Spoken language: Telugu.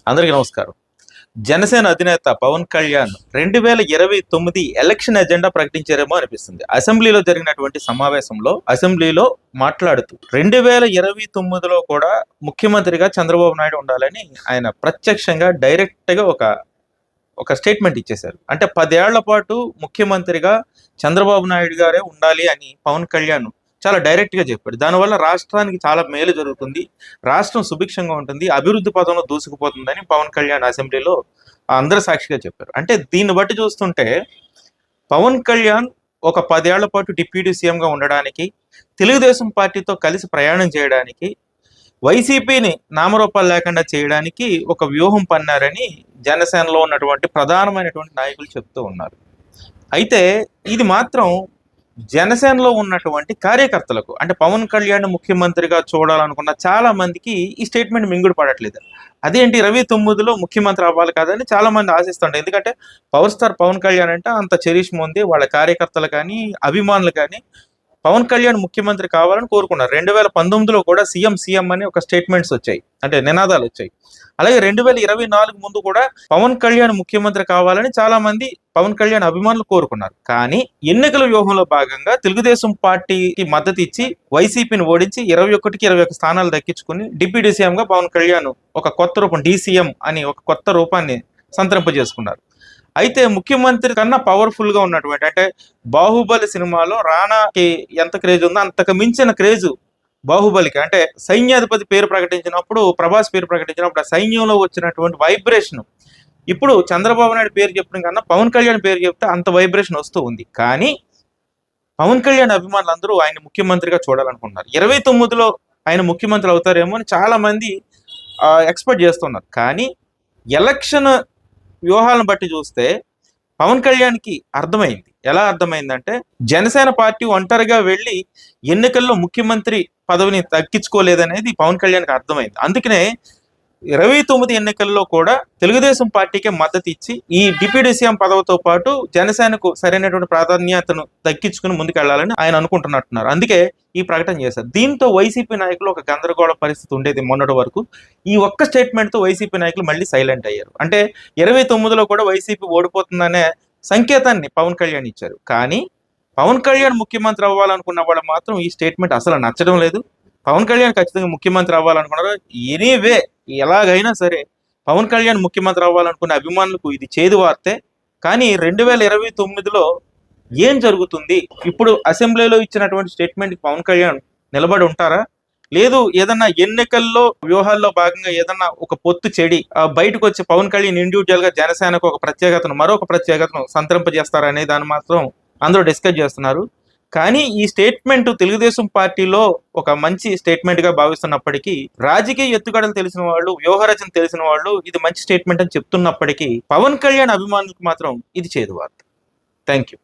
అందరికీ నమస్కారం. జనసేన అధినేత పవన్ కళ్యాణ్ 2029 ఎలక్షన్ ఎజెండా ప్రకటించారేమో అనిపిస్తుంది. అసెంబ్లీలో జరిగినటువంటి సమావేశంలో అసెంబ్లీలో మాట్లాడుతూ 2029లో కూడా ముఖ్యమంత్రిగా చంద్రబాబు నాయుడు ఉండాలని ఆయన ప్రత్యక్షంగా డైరెక్ట్గా ఒక స్టేట్మెంట్ ఇచ్చేశారు. అంటే 10 ఏళ్ల పాటు ముఖ్యమంత్రిగా చంద్రబాబు నాయుడు గారే ఉండాలి అని పవన్ కళ్యాణ్ చాలా డైరెక్ట్గా చెప్పాడు. దానివల్ల రాష్ట్రానికి చాలా మేలు జరుగుతుంది, రాష్ట్రం సుభిక్షంగా ఉంటుంది, అభివృద్ధి పదంలో దూసుకుపోతుందని పవన్ కళ్యాణ్ అసెంబ్లీలో అందరి సాక్షిగా చెప్పారు. అంటే దీన్ని బట్టి చూస్తుంటే పవన్ కళ్యాణ్ ఒక 10 ఏళ్ల పాటు డిప్యూటీ సీఎంగా ఉండడానికి, తెలుగుదేశం పార్టీతో కలిసి ప్రయాణం చేయడానికి, వైసీపీని నామరూపాలు లేకుండా చేయడానికి ఒక వ్యూహం పన్నారని జనసేనలో ఉన్నటువంటి ప్రధానమైనటువంటి నాయకులు చెప్తూ ఉన్నారు. అయితే ఇది మాత్రం జనసేనలో ఉన్నటువంటి కార్యకర్తలకు, అంటే పవన్ కళ్యాణ్ ముఖ్యమంత్రిగా చూడాలనుకున్న చాలా మందికి ఈ స్టేట్మెంట్ మింగుడు పడట్లేదు. అదేంటి 29లో ముఖ్యమంత్రి అవ్వాలి కాదని చాలా మంది ఆశిస్తుంటారు. ఎందుకంటే పవర్ స్టార్ పవన్ కళ్యాణ్ అంటే అంత చరిష్మ ఉంది. వాళ్ళ కార్యకర్తలు కానీ అభిమానులు కానీ పవన్ కళ్యాణ్ ముఖ్యమంత్రి కావాలని కోరుకున్నారు. 2019లో కూడా సీఎం అని ఒక స్టేట్మెంట్స్ వచ్చాయి, అంటే నినాదాలు వచ్చాయి. అలాగే 2024 ముందు కూడా పవన్ కళ్యాణ్ ముఖ్యమంత్రి కావాలని చాలా మంది పవన్ కళ్యాణ్ అభిమానులు కోరుకున్నారు. కానీ ఎన్నికల వ్యూహంలో భాగంగా తెలుగుదేశం పార్టీకి మద్దతు ఇచ్చి వైసీపీని ఓడించి 21కి 21 స్థానాలు దక్కించుకుని డిప్యూటీ సీఎంగా పవన్ కళ్యాణ్ ఒక కొత్త రూపం డీసీఎం అని ఒక కొత్త రూపాన్ని సంతరింపజేసుకున్నారు. అయితే ముఖ్యమంత్రి కన్నా పవర్ఫుల్ గా ఉన్నటువంటి, అంటే బాహుబలి సినిమాలో రానాకి ఎంత క్రేజ్ ఉందో అంతకు మించిన క్రేజ్ బాహుబలికి. అంటే సైన్యాధిపతి పేరు ప్రకటించినప్పుడు, ప్రభాస్ పేరు ప్రకటించినప్పుడు ఆ సైన్యంలో వచ్చినటువంటి వైబ్రేషన్ ఇప్పుడు చంద్రబాబు నాయుడు పేరు చెప్పడం కన్నా పవన్ కళ్యాణ్ పేరు చెప్తే అంత వైబ్రేషన్ వస్తూ ఉంది. కానీ పవన్ కళ్యాణ్ అభిమానులు అందరూ ఆయన ముఖ్యమంత్రిగా చూడాలనుకుంటున్నారు. 29లో ఆయన ముఖ్యమంత్రి అవుతారేమో అని చాలా మంది ఎక్స్పెక్ట్ చేస్తున్నారు. కానీ ఎలక్షన్ వ్యూహాలను బట్టి చూస్తే పవన్ కళ్యాణ్కి అర్థమైంది. ఎలా అర్థమైందంటే జనసేన పార్టీ ఒంటరిగా వెళ్ళి ఎన్నికల్లో ముఖ్యమంత్రి పదవిని దక్కించుకోలేదనేది పవన్ కళ్యాణ్కి అర్థమైంది. అందుకనే 29 ఎన్నికల్లో కూడా తెలుగుదేశం పార్టీకే మద్దతు ఇచ్చి ఈ డిప్యూటీ సీఎం పదవితో పాటు జనసేనకు సరైనటువంటి ప్రాధాన్యతను దక్కించుకుని ముందుకెళ్లాలని ఆయన అనుకుంటున్నట్టున్నారు. అందుకే ఈ ప్రకటన చేశారు. దీంతో వైసీపీ నాయకులు ఒక గందరగోళ పరిస్థితి ఉండేది మొన్నటి వరకు. ఈ ఒక్క స్టేట్మెంట్తో వైసీపీ నాయకులు మళ్ళీ సైలెంట్ అయ్యారు. అంటే 29లో కూడా వైసీపీ ఓడిపోతుందనే సంకేతాన్ని పవన్ కళ్యాణ్ ఇచ్చారు. కానీ పవన్ కళ్యాణ్ ముఖ్యమంత్రి అవ్వాలనుకున్న వాళ్ళు మాత్రం ఈ స్టేట్మెంట్ అసలు నచ్చడం లేదు. పవన్ కళ్యాణ్ ఖచ్చితంగా ముఖ్యమంత్రి అవ్వాలనుకున్నారు. ఎనీవే ఎలాగైనా సరే పవన్ కళ్యాణ్ ముఖ్యమంత్రి అవ్వాలనుకున్న అభిమానులకు ఇది చేదు వార్తే. కానీ 2029లో ఏం జరుగుతుంది? ఇప్పుడు అసెంబ్లీలో ఇచ్చినటువంటి స్టేట్మెంట్కి పవన్ కళ్యాణ్ నిలబడి ఉంటారా? లేదు ఏదన్నా ఎన్నికల్లో వ్యూహాల్లో భాగంగా ఏదన్నా ఒక పొత్తు చెడి బయటకు వచ్చి పవన్ కళ్యాణ్ ఇండివిజువల్ గా జనసేనకు ఒక ప్రత్యేకతను, మరొక ప్రత్యేకతను సంతరింపజేస్తారనే దాన్ని మాత్రం అందరూ డిస్కస్ చేస్తున్నారు. కానీ ఈ స్టేట్మెంట్ తెలుగుదేశం పార్టీలో ఒక మంచి స్టేట్మెంట్ గా భావిస్తున్నప్పటికీ, రాజకీయ ఎత్తుగడలు తెలిసిన వాళ్ళు, వ్యూహరచన తెలిసిన వాళ్ళు ఇది మంచి స్టేట్మెంట్ అని చెప్తున్నప్పటికీ పవన్ కళ్యాణ్ అభిమానులకు మాత్రం ఇది చేదు వార్త. Thank you.